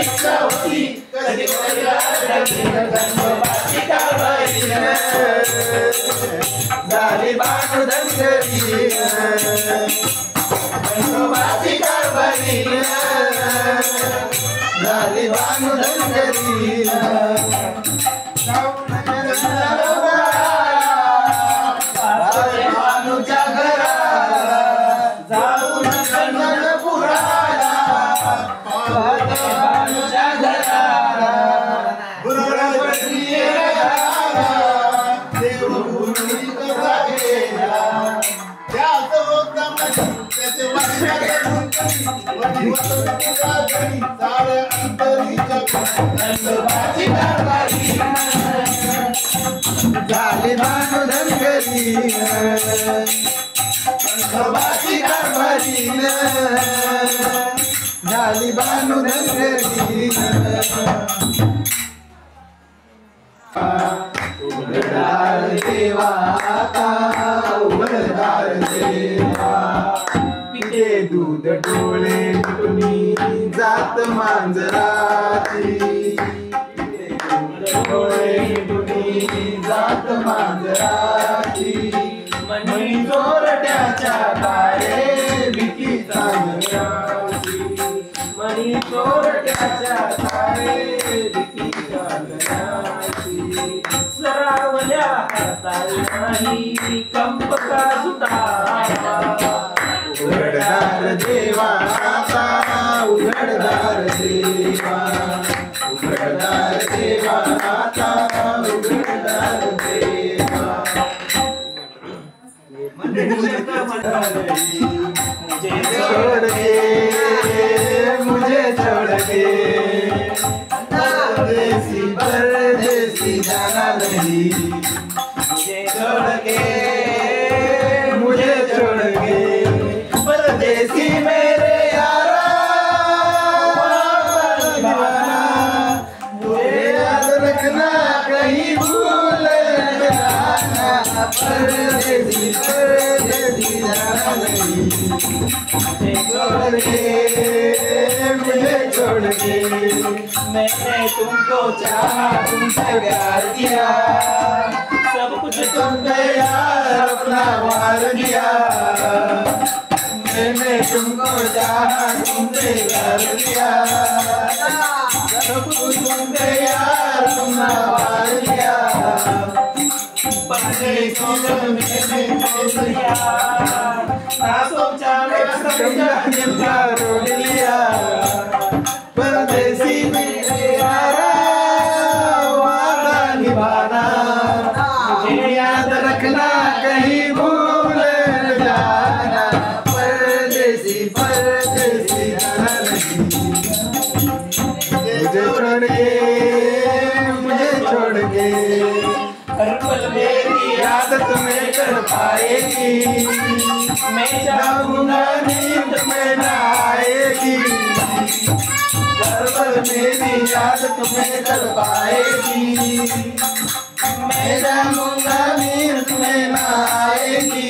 इच्छा होती कधी गणपती कारभारीनं झाली बाणू धनगरी गणपती कारभारीनं झाली बाणू धनगरी बाणूच्या घरा जाऊन गणपुराला बाणूच्या घरा झाली बाणू धनगरी गणपती कारभारीनं झाली बाणू धनगरी उघडदार देवा आता उघडदार देवा पिते दूध डोळे मिटूनी जात मांजराची डोळे मिटूनी जात मांजराची मणी चोरट्याच्या तारे भीती चांदण्याची मणी चोरट्याच्या तारे भीती चांदण्याची सरावल्या हाताला नाही कंप का सुतावा उघडदार देवा आता उघडदार देवा उघडदार देवा आता उघडदार देवा मुझे छोड़ के परदेसी परदेसी जाना नहीं मुझे छोड़ के परदेसी मेरे यारा मुझे याद रखना कहीं भूल न जाना परदेसी परदेसी जाना नहीं मुझे छोड़ के मैंने तुमको चाहा तुमसे प्यार किया सब कुछ तुमने यार अपना वार दिया मैंने तुमको चाहा तुमसे प्यार किया सब कुछ तुमने यार अपना वार दिया परदेसी मैंने छोड़ दिया ना सोचा ना समझा दिल रोक लिया परदेसी मेरे यारा वादा निभाना मुझे याद रखना कहीं भूल न जाना परदेसी परदेसी जाना नहीं मुझे छोड़ के हर पल मेरी याद तुम्हें कर पाएगी मैं जाऊंगा नींद में न आएगी हर पल मेरी याद तुम्हें कर पाएगी मैं जाऊंगा नींद में न आएगी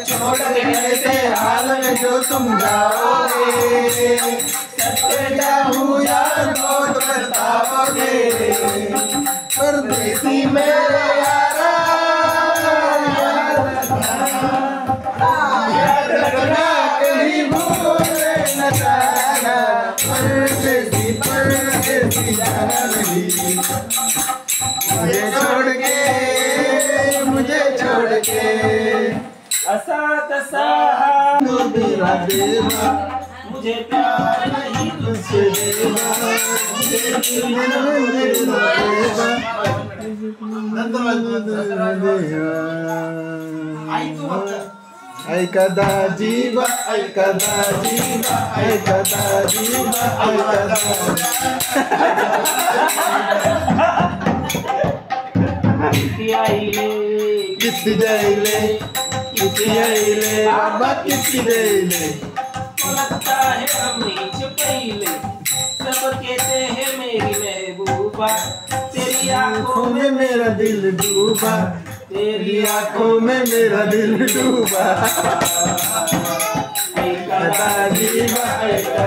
छोड़ के ऐसे हाल में जो तुम जाओगे सत्य जाऊँ यार बहुत पछताओगे परदेसी मेरे यारा याद रखना कहीं भूल न जाना परदेसी परदेसी जाना नहीं मुझे छोड़ के असा तसा मेरा देवा मुझे प्यार नहीं तुझसे देवा ऐकदा जीवा ऐकदा जीवा ऐकदा जीवा ऐकदा किती जाइले बाबा किती जाइले लगता है हमने छुपैले सब कहते हैं मेरी महबूबा तेरी आंखों में मेरा दिल डूबा तेरी आंखों में मेरा दिल डूबा ऐकदा जीवा ऐकदा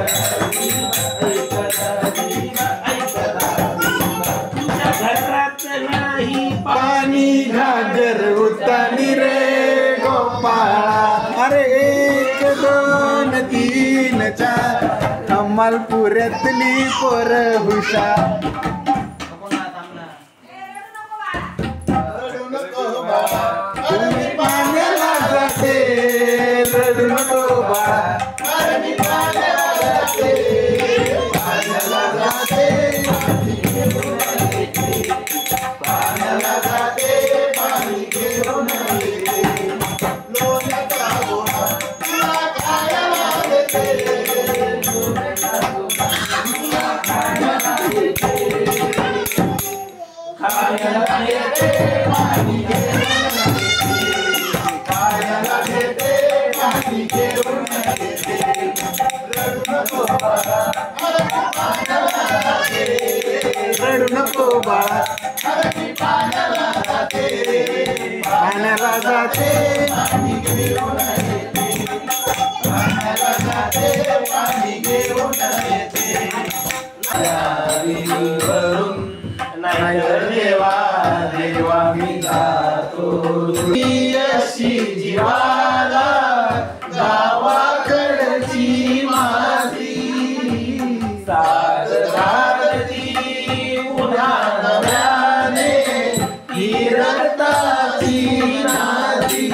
जीवा पाळा अरे 1 2 3 4 कमालपुऱ्यातली पोर हुशार पाण्याला जाते रडू नको बाळा पाण्याला जाते पाण्याला जाते पाण्याला जाते पाणी घेऊन येते लोण्याचा गोळा तुला खायला देते खायला देते पाणी घेऊन येते रडू नको बाळा पाण्याला जाते पाण्याला जाते पाणी घेऊन येते पाण्याला जाते पाणी घेऊन येते वरून नाहीतर देवा देवा मी जातो अशी जीवाला गावाकडची माझी साथ धारती पुन्हा नव्याने ही रक्ताची नादी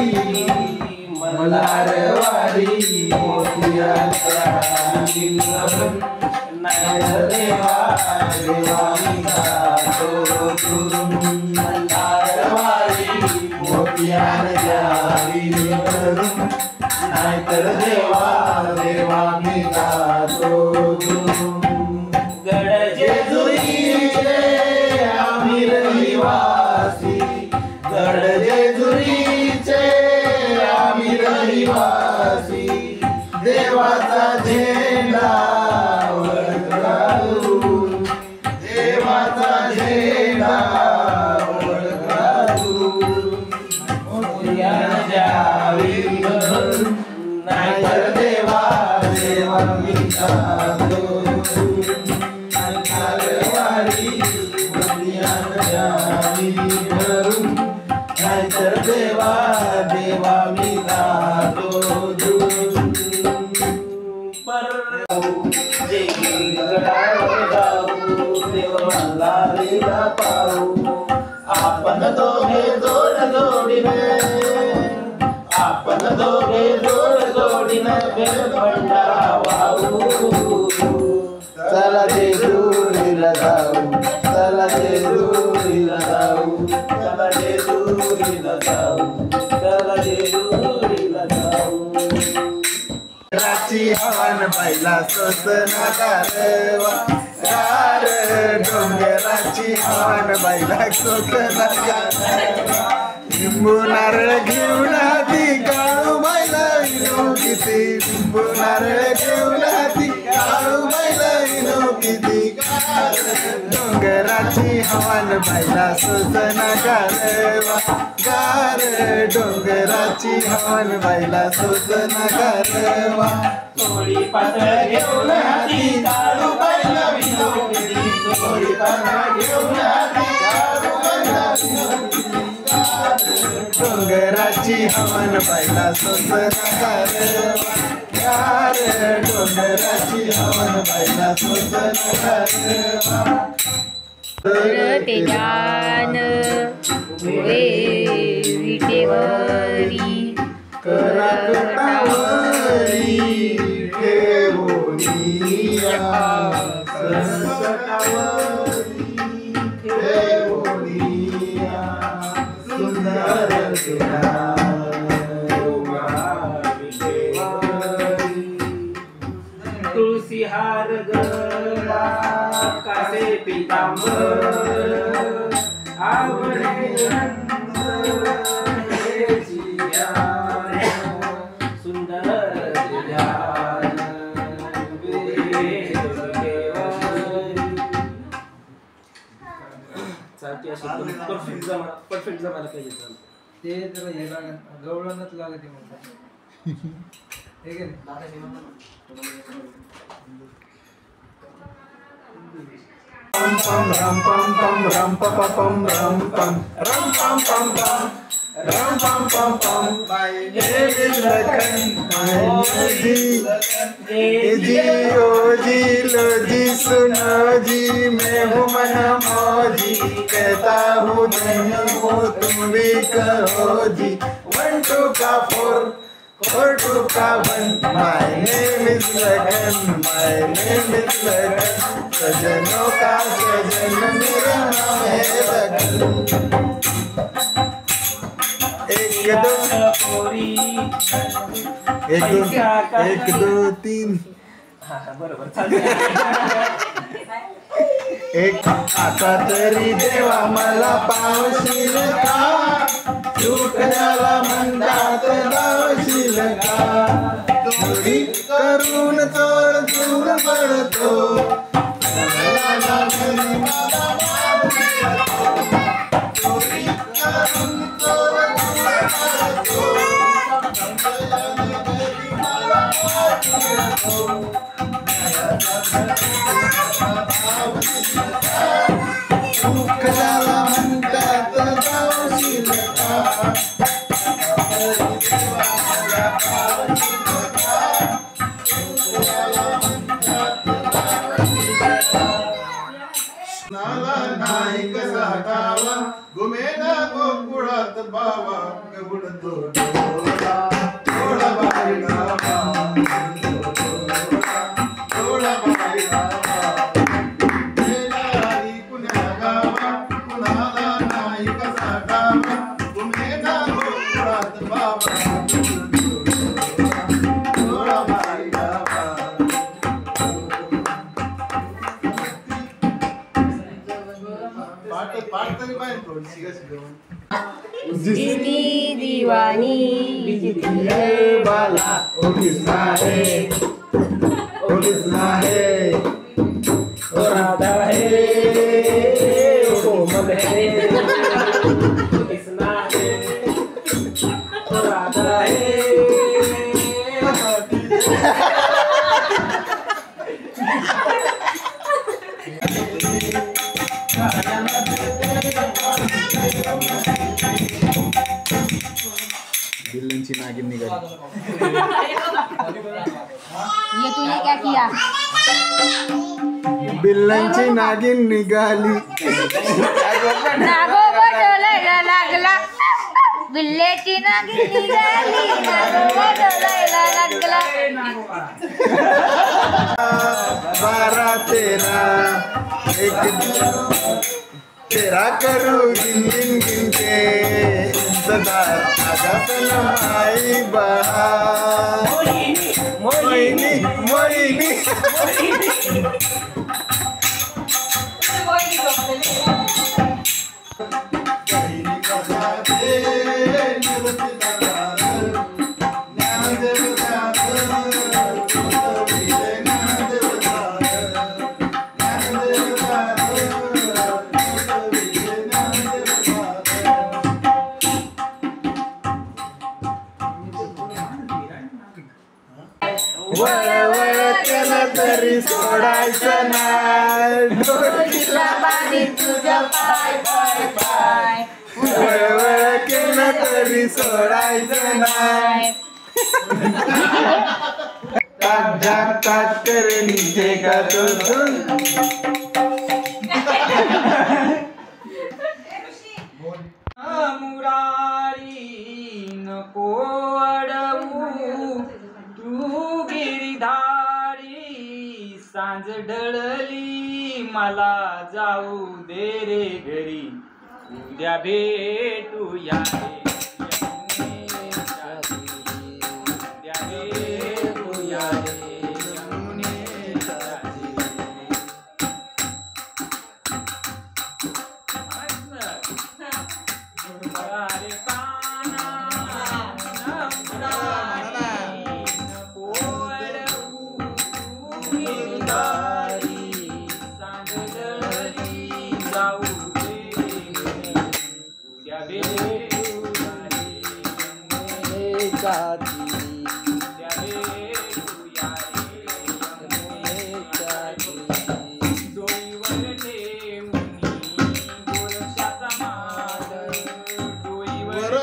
मल्हारवाडी मोतियाच्या नाहीतर देवा देवा मी जातो मल्हारवाडी मोतियाच्या नाहीतर देवा देवा मी जातो गड जेजुरीचे आम्ही रहिवासी गड जेजुरीचे आम्ही रहिवासी देवाचा झेंडा वर घालून देवाचा झेंडा वर घालून जावी नाहीतर देवा देवा मी जातो मल्हारवाडी जावी भरून नाहीतर देवा देवा मी जातो मल्हारीला पाहू आपण दोघे जोड जोडीने आपण दोघे जोड जोडीने बेल भंडारा वाहू चला जेजुरीला जाऊ चला जेजुरीला जाऊ चला जेजुरीला जाऊ चला जेजुरीला जाऊ राची हवन बाईला सोसना गारवा गार डोंगराची हवन बाईला सोसना गारवा लिंबू नारळ घेऊन आधी काळू बाईला विनो किती लिंबू नारळ घेऊन आधी काळू बाईला विनो किती डोंगराची हवन बाईला सोसना गारवा गार डोंगराची हवन बाईला सोसना गारवा थोडी पातळ घेऊन आधी काळू बाईला विनो किती थोडी पातळ घेऊन आधी काळू बाईला विनो डोंगराची हवन बाईला सोसना गारवा गार डोंगराची हवन बाईला सोसना गारवा तेजान उभे विटेवरी कराकटावरी ठेवोनिया संकटावरी ठेवोनिया सुंदर तुळसी हार गळा कासे पितांबर आवडे सुंदर चालते अशी परफेक्ट जमायला पाहिजे ते जरा हे लागत गवळणच लागते म्हणतात हे घे pam pam ram pam pam ram pa pa pam ram pam ram pam pam pam Ram pam pam pam. My name is Lakhan. My name is जी ओ जी लो जी सुनो जी मैं हूँ मना मौजी कहता हूँ नहीं हो तुम भी कहो जी 1 2 का 4 4 2 का 1 My name is लगन My name is लगन सजनों का सजन मेरा नाम है लगन एक दो तीन एक आता तरी देवा मला पावशील का चुकल्याला म्हणतात लावशील का चोरी करून चोर दूर पडतो चोरी करून चोर कशाला म्हणतात जावशील का नाला नाही कसा गावा गुमेला गोकुळात बावा गवडतो थोडा बारी गावा थोडा बारी गावा गेला कुण्या गावा कुणाला नाही कसा गावा गुमेला गोकुळात बावा थोडा बारी गावा पाठ तरी पाहिजे थोडीशी कशी जिसकी दीवानी जितनी है बाला ओ किसना है ओ किसना है ओ राधा है ओ कोमल है किसना है ओ राधा है बिल्लनची नागिन निघाली ये तूने क्या किया बिल्लनची नागिन निघाली नागोबा डोलायला लागला बिल्ल्याची नागिन निघाली नागोबा डोलायला लागला 12 13 करू गिन गिन गिन के सदा आजा सनम आई बहार मोहिनी मोहिनी वळ केलं तरी सोडायचं नाही डोकीला पाणी तुझं पाय पाय पाय वळ केलं तरी सोडायचं नाही काट करे नीचे का मुरारी नको अडवू तू गिरधारी सांज ढळली मला जाऊ दे रे घरी उद्या भेटूया रे उद्या भेटूया रे यमुनेच्या अरे काना वर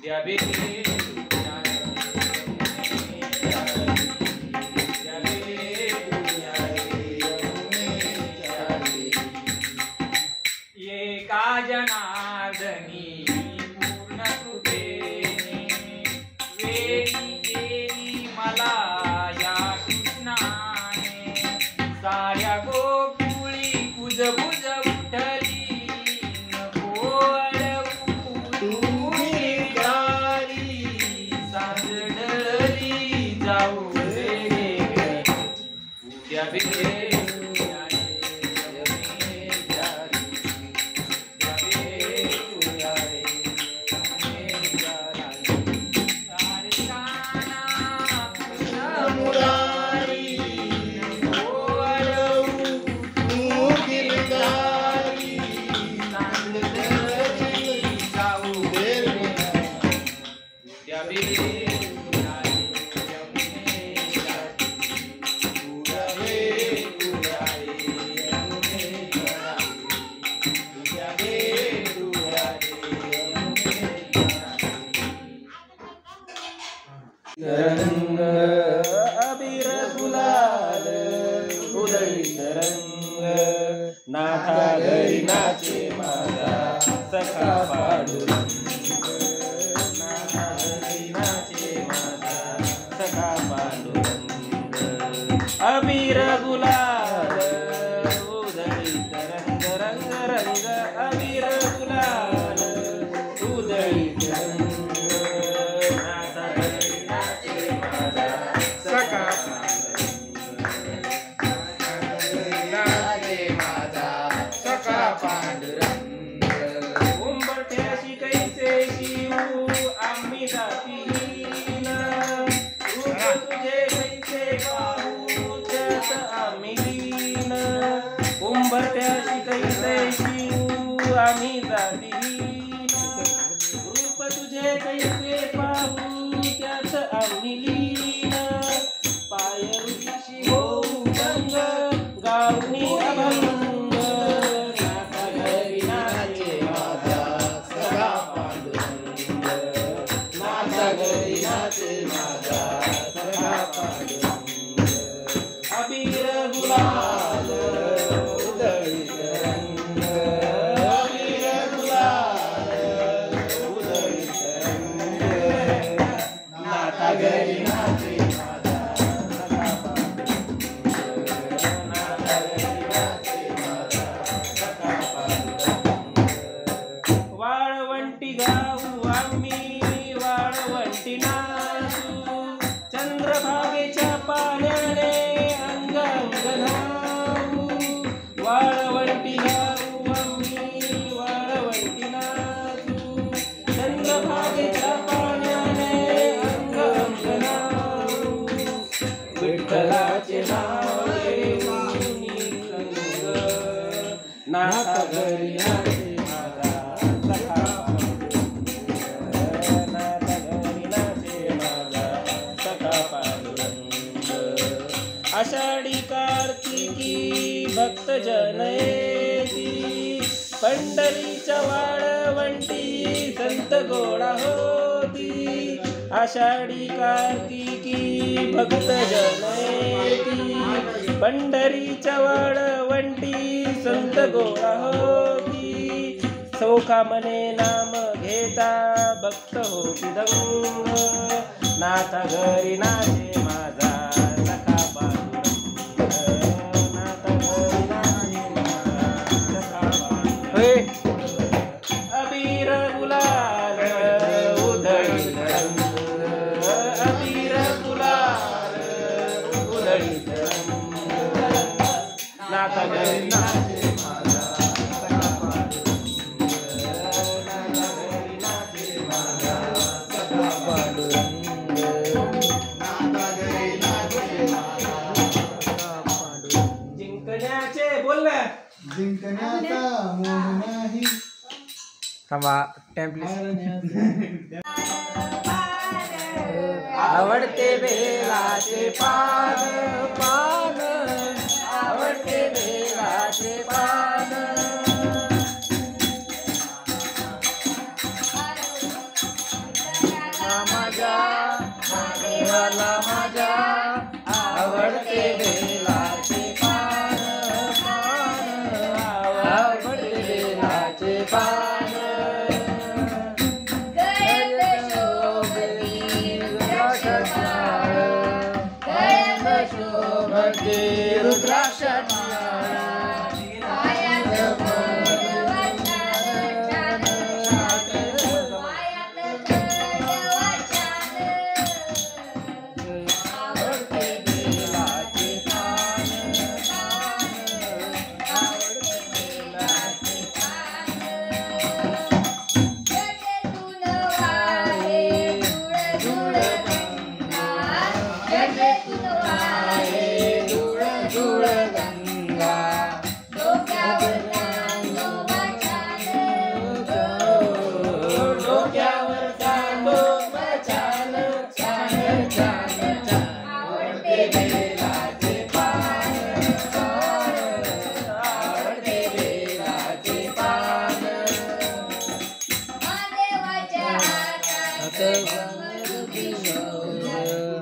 उद्या भेटूया रे यमुनेच्या रे. उद्या भेटूया रे यमुनेच्या रे. एका जनार्दनी पूर्ण कृपेने वेळी केली मला या कृष्णाने. साऱ्या गोकुळी कुजबुज उठली नको अडवू तू गिरधारी. सांज ढळली जाऊ रे घरी. उद्या भेटूया रे यमुनेच्या रे. उद्या भेटूया रे यमुनेच्या रे. सारे काना कृष्ण मुरारी नको अडवू तू गिरधारी. सांज ढळली जाऊ रे घरी. उद्या भेटूया रे यमुनेच्या रे. उद्या भेटूया रे यमुनेच्या रे. उद्या भेटूया रे यमुनेच्या रे. रंग अबीर गुलाल उधळीत रंग नाथा घरी नाचे माझा सखा पांडुरंग. नाथा घरी नाचे माझा सखा पांडुरंग. अबीर गुलाल उधळीत रंग रंग रंग. अबीर गुलाल उधळीत रंग नाथा घरी नाचे माझा सखा नाचे माझा सखा पांडुरंग. उंबरठ्याशी कैसे शिवू आम्ही जातीहीन. रूप तुझे कैसे पाहू त्यात आम्ही लीन. उंबरठ्याशी कैसे शिवू आम्ही जातीहीन. रूप तुझे कैसे पाहू त्यात आम्ही लीन. पाय ऋषी होऊ गंग गाऊनी अभंग. नाथा घरी नाचे माझा सखा पांडुरंग. नाथा घरी नाचे माझा सखा पांडुरंग. अबीर गुलाल उधळीत रंग. अबीर गुलाल उधळीत रंग. नाथा घरी नाचे माझा सखा पांडुरंग. नाथा घरी नाचे माझा सखा पांडुरंग. वाळवंटी गाऊ आम्ही वाळवंटी नाचू. चंद्रभागेच्या पाण्याने अंग अंग न्हाऊ. वाळवंटी गाऊ आम्ही वाळवंटी नाचू. चंद्रभागेच्या पाण्याने अंग अंग न्हाऊ. विठ्ठलाचे नाव घेऊन संग नाथा घरी नाचे माझा सखा पांडुरंग. नाथा घरी नाचे माझा सखा पांडुरंग. आषाढी कार्तिकी भक्तजन येती. पंढरीच्या वाळवंटी संत गोळा होती. आषाढी कार्तिकी भक्तजन येती. पंढरीच्या वाळवंटी संत गोळा होती. सौखा मने नाम घेता भक्त होती दंग. नाथा घरी नाचे माझा सखा पांडुरंग. नाथा घरी नाचे माझा सखा पांडुरंग. अबीर गुलाल उधळीत रंग. अबीर गुलाल उधळीत रंग. नाथा घरी नाचे माझा सखा पांडुरंग. नाथा घरी नाचे माझा सखा पांडुरंग. नाथा घरी नाचे माझा सखा पांडुरंग. जिंकण्याचे बोल ना. जिंकण्याचा मोह नाही. थांबा टेम्पलेट. आवडते बेलाचे पान पान. आवडते बेलाचे पान. हाते रुद्राक्ष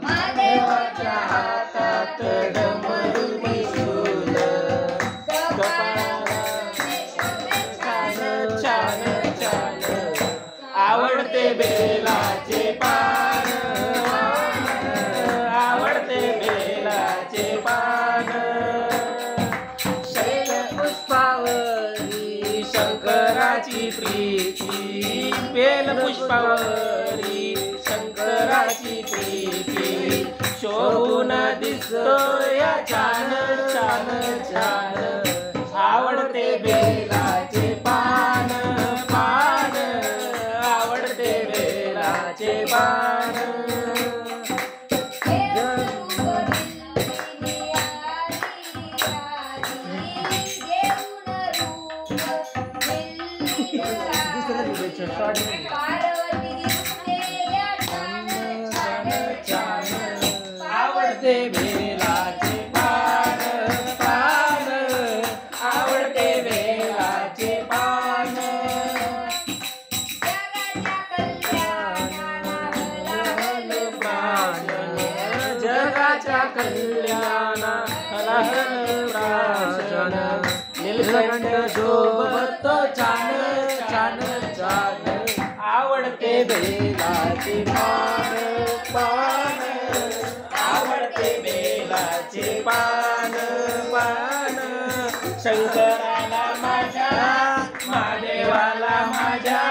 महादेवाच्या हातात डमरू त्रिशूल, छान छान छान आवडते बेलाचे पान, आवडते बेलाचे पान. पुष्पावरी शंकराची प्रीती, बेल पुष्पावरी शंकराची प्रीती, शोभून दिसतो या छान छान छान. आवडते बेलाचे पान पान, आवडते बेलाचे पान. आवडते बेलाचे पान पान, आवडते बेलाचे पान. जगाच्या कल्याणा हलहल प्राशन, नीलकंठ शोभतो छान छान छान. आवडते बेलाचे पान पान, आवडते बेलाचे पान पान. शंकराला माझ्या, महादेवाला माझ्या,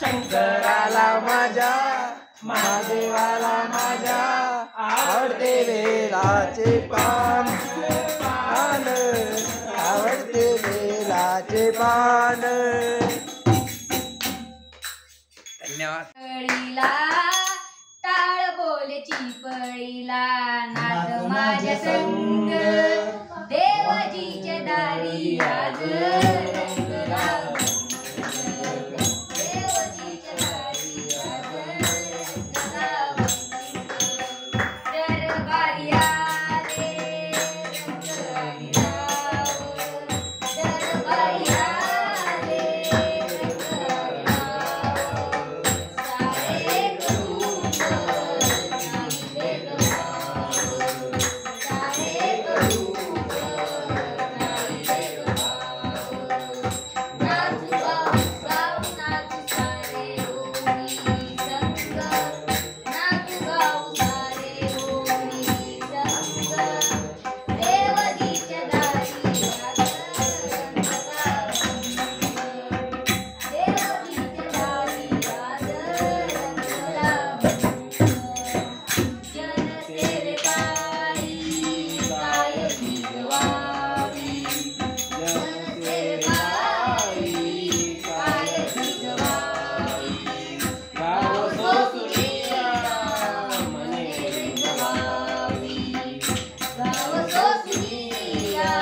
शंकराला माझ्या, महादेवाला माझ्या. आवडते बेलाचे पान पान, आवडते बेलाचे पान. धन्यवाद. पळीला टाळ बोलची पळीला, नाच माझ्या संग देवाजीच्या दारी आज रंग लावून. देवाजीच्या दारी आज रंग लावून. दरबारी आले रंगराणी राव, दरबारी आले रंगराणी राव. सारे करून नाचले गमाव, सारे करून नाचले गमाव. नाचू गाऊ गाऊ नाचू सारे होई संग, नाचू गाऊ सारे होई संग. देवाजीच्या दारी आज रंग लावून, देवाजीच्या दारी आज रंग लावून. जनसेवेकाई काय भिजवावी, जनसेवेकाई काय भिजवावी. गाव सोसुनिया मने रिजवावी, गाव सोसुनिया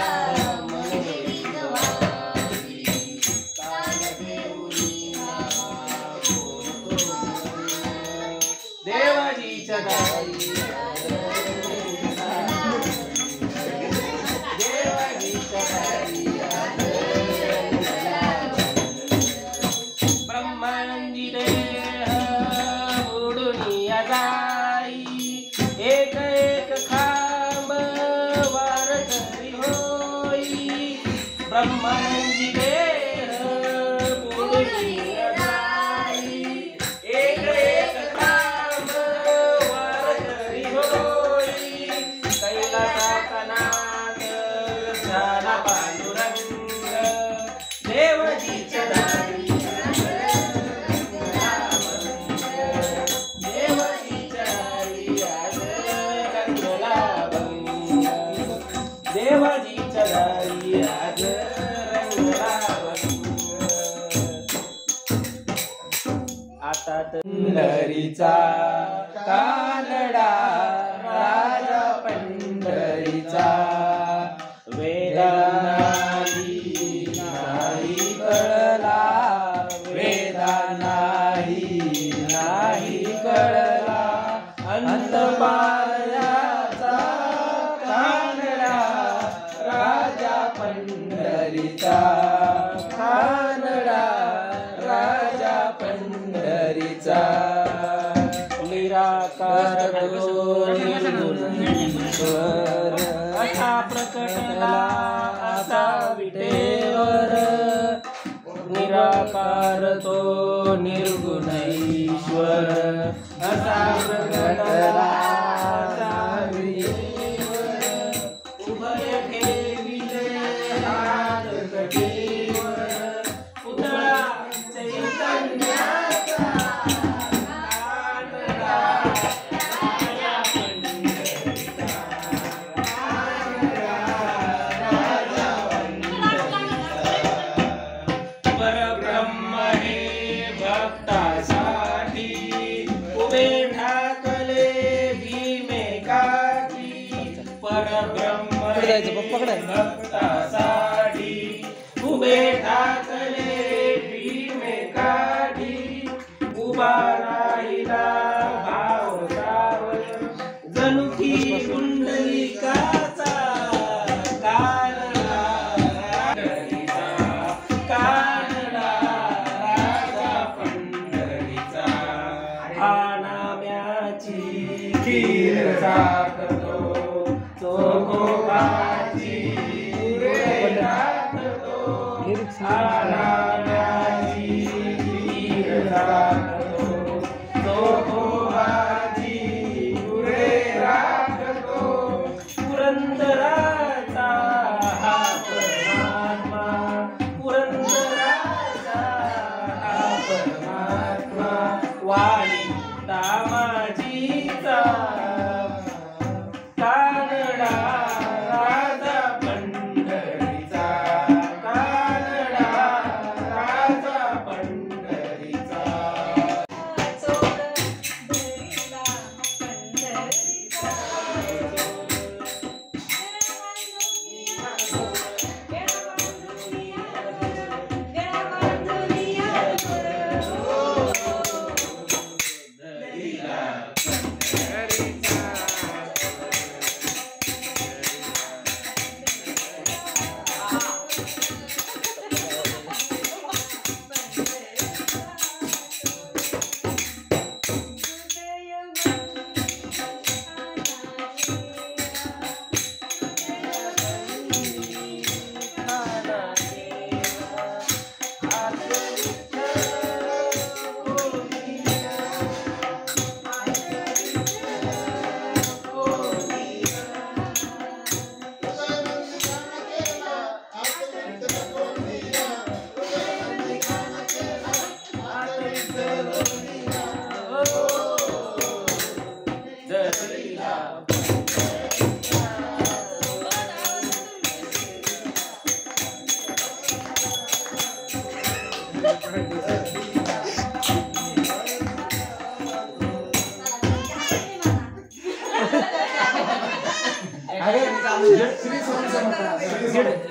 मने रिजवावी. तानदेऊनी नावा बोलतो देवाजीच्या दारी देवाजीच्या दारी ब्रह्मानंदी देह उडुनिया जाई, एक एक खांब वार करी होई. ब्रह्मानंदी देह उडुनिया जाई, एक एक खांब वार करी होई. पंढरीचा कानडा राजा पंढरीचा वेदानाही नाही कळला नाही कळला अंतपायाचा कानडा राजा पंढरीचा कानडा राजा पंढरीचा निराकार तो निर्गुणेश्वर असा प्रकटला असा विटेवर निराकार तो निर्गुणेश्वर असा प्रकटला असा विटेवर उभय ठेविले हात कटीवर पुतळा चैतन्याचा कानडा राजा पंढरीचा राजा पंढरीचा परब्रह्म हे भक्तासाठी उभे ठाकले भीमेकाठी परब्रह्म हे भक्तासाठी उभे ठाकले भीमेकाठी उभा राहिला भाव सावय जणू की पुंडलिकाचा कानडा पंढरीचा कानडा राजा पंढरीचा हा नाम्याची खीर साकतो चोखोबाची राखतो हा नाम्याची खीर साकतो चोखोबाची पुरे राखतो पुरंदराचा हा परमात्मा पुरंदराचा हा परमात्मा वाणी दामाजीचा कानडा राजा पंढरीचा कानडा राजा पंढरीचा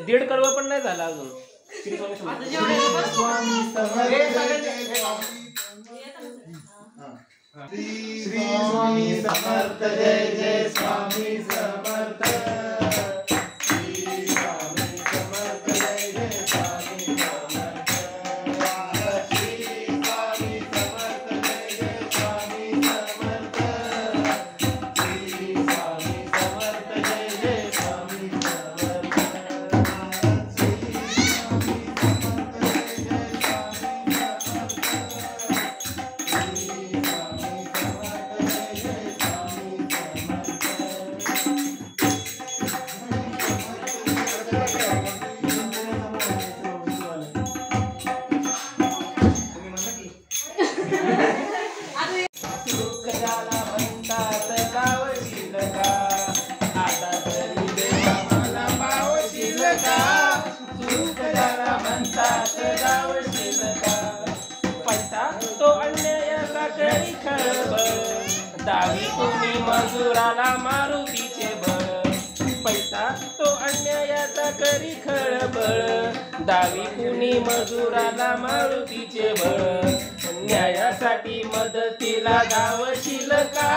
दीड कडवा पण नाही झाला अजून श्री स्वामी समर्थ जय जय स्वामी समर्थ पैसा तो अन्यायाचा करी दावी कुणी मजुराला मारुतीचे बळ, पैसा तो अन्यायाचा करी खळबळ, दावी कुणी मजुराला मारुतीचे बळ, न्यायासाठी मदतीला धावशील का,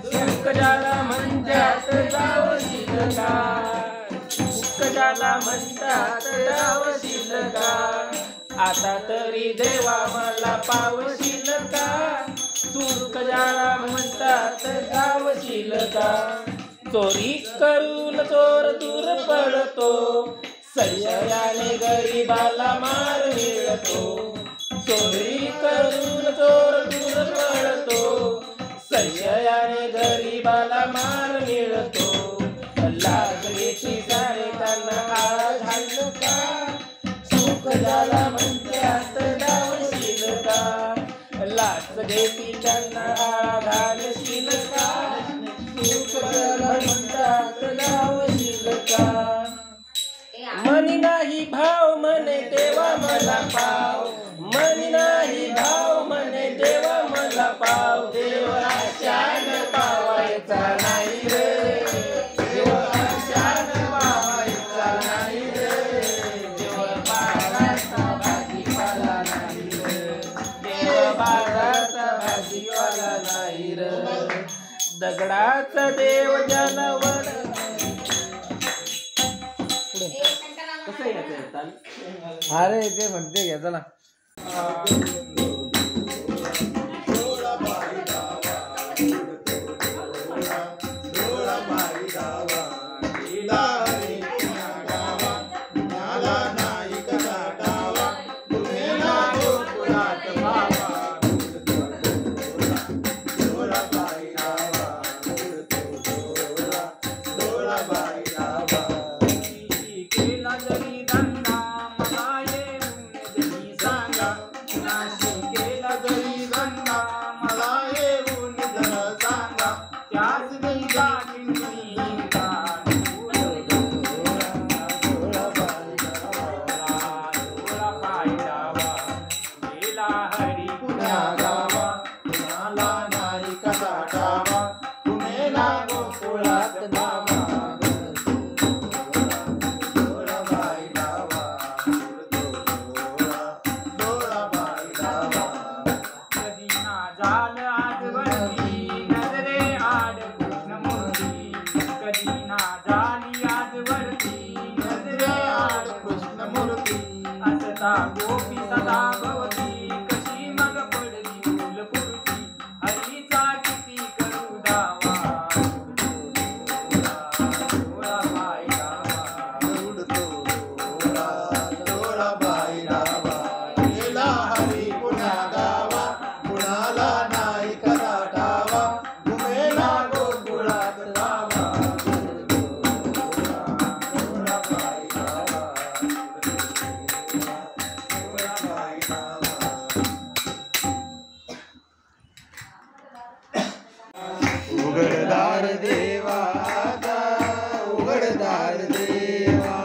सुख ज्याला म्हणतात धावशील का, सुख ज्याला म्हणतात धावशील का, आता तरी देवा मला पावशील का, सुख ज्याला म्हणतात धावशील का, चोरी करून चोर दूर पडतो, संशयाने गरीबाला मार मिळतो, चोरी करून चोर दूर पडतो, संशयाने गरीबाला मार मिळतो, लागलेची सारे त्यांना आळ घालू का, सुख ज्याला म्हणतात धावशील का, लाच घेती त्यांना आळ घालशील का, सुख ज्याला म्हणतात धावशील का, मनी नाही भाव म्हणे देवा मला पाव, मनी नाही भाव म्हणे देवा मला पाव, देव आशान पावायचा नाही रे, देव आशान पावायचा नाही रे, देव बाजाराचा भाजीपाला नाही रे, देव बाजाराचा भाजीपाला नाही रे, दगडाचा देव जनावर अरे ते म्हणते घ्या चला. गोपी सदा भवती कशी मग पडली फुलपुरती हरीचा किती करू दावा थोडा बाई थोडा बाई डावा गेला हरी पुन्हा गावा कुणाला नाही कदा डावा घुमेला गोकुळात धावा थोडा बाई डावा उघडदार देवा उघडदार देवा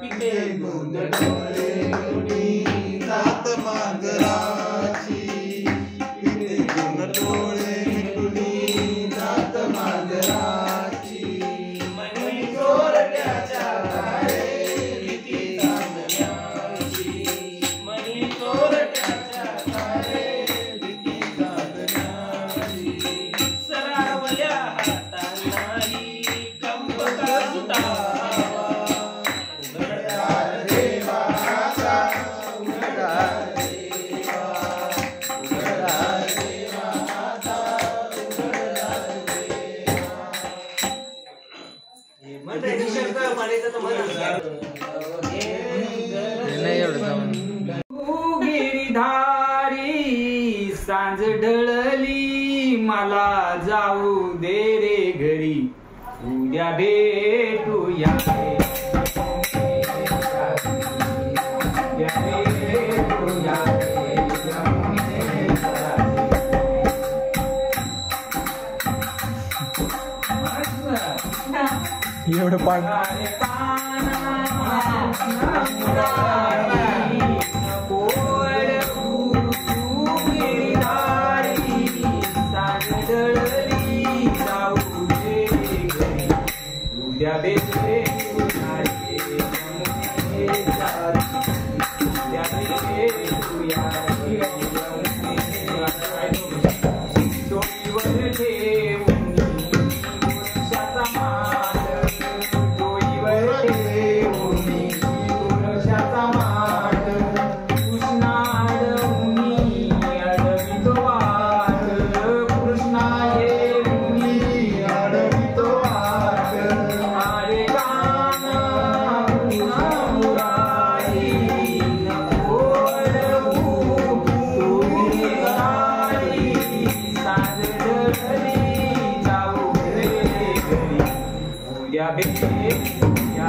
पिते दोन डोळे मिटुनी जात मांजराची पिते दोन डोळे मिटुनी जात मांजराची मनी चोरट्याच्या तारे किती चांदण्याची मनी चोरट्याच्या तारे किती चांदण्याची सरावल्या हातांनाही कंप का सुटावा उघडदार देवाचा उघडदार देवा उघडदार देवाचा उघडदार देवा गिरिधारी सांज ढळली मला जाऊ दे रे घरी उद्या भेटूया एवढं पाठ गिरिधारी सांज उद्या बेटे उन्हाळी यमुने जाती उद्या बेटे उन्हाळी यमुने जाती डोईवर ठेवून पुरुषाचा मान डोईवर ठेवून पुरुषाचा मान कृष्णाड मुनी अडवितो वाट कृष्णा ये मुनी अडवितो वाट अरे काना पुन्हा मुरारी नको अडवू तू गिरणारी साज डळली जाऊ रे घरी उद्या बेटे उद्या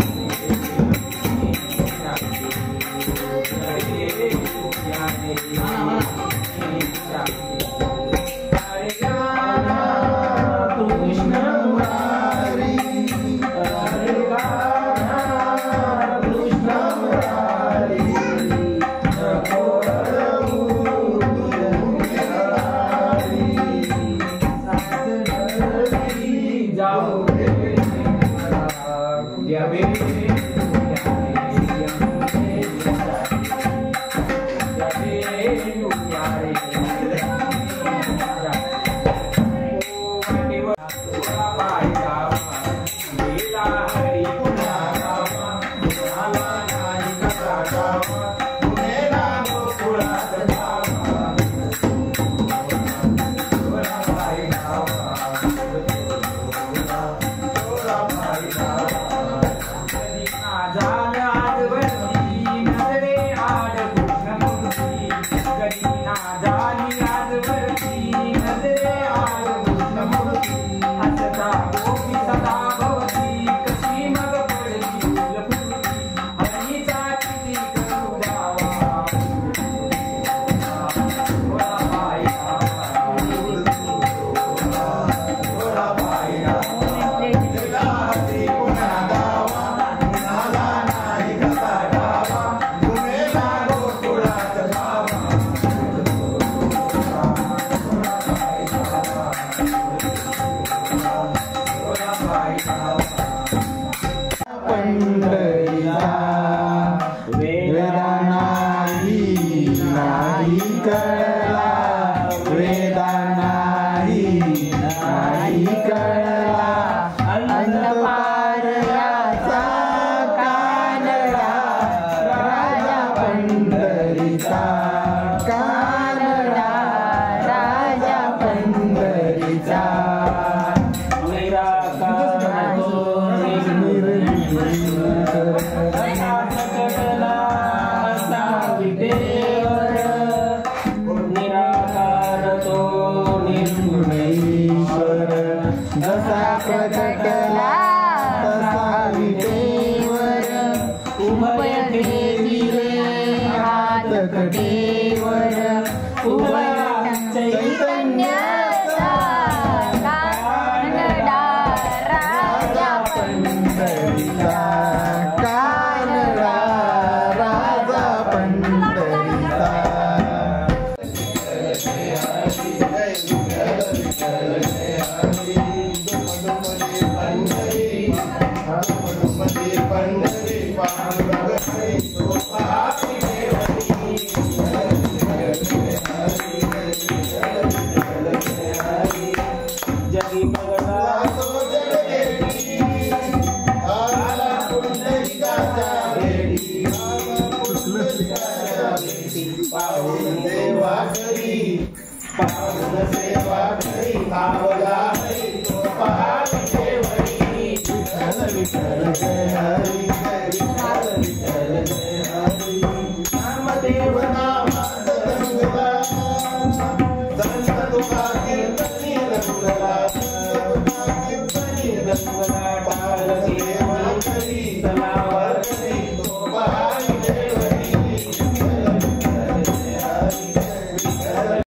Jai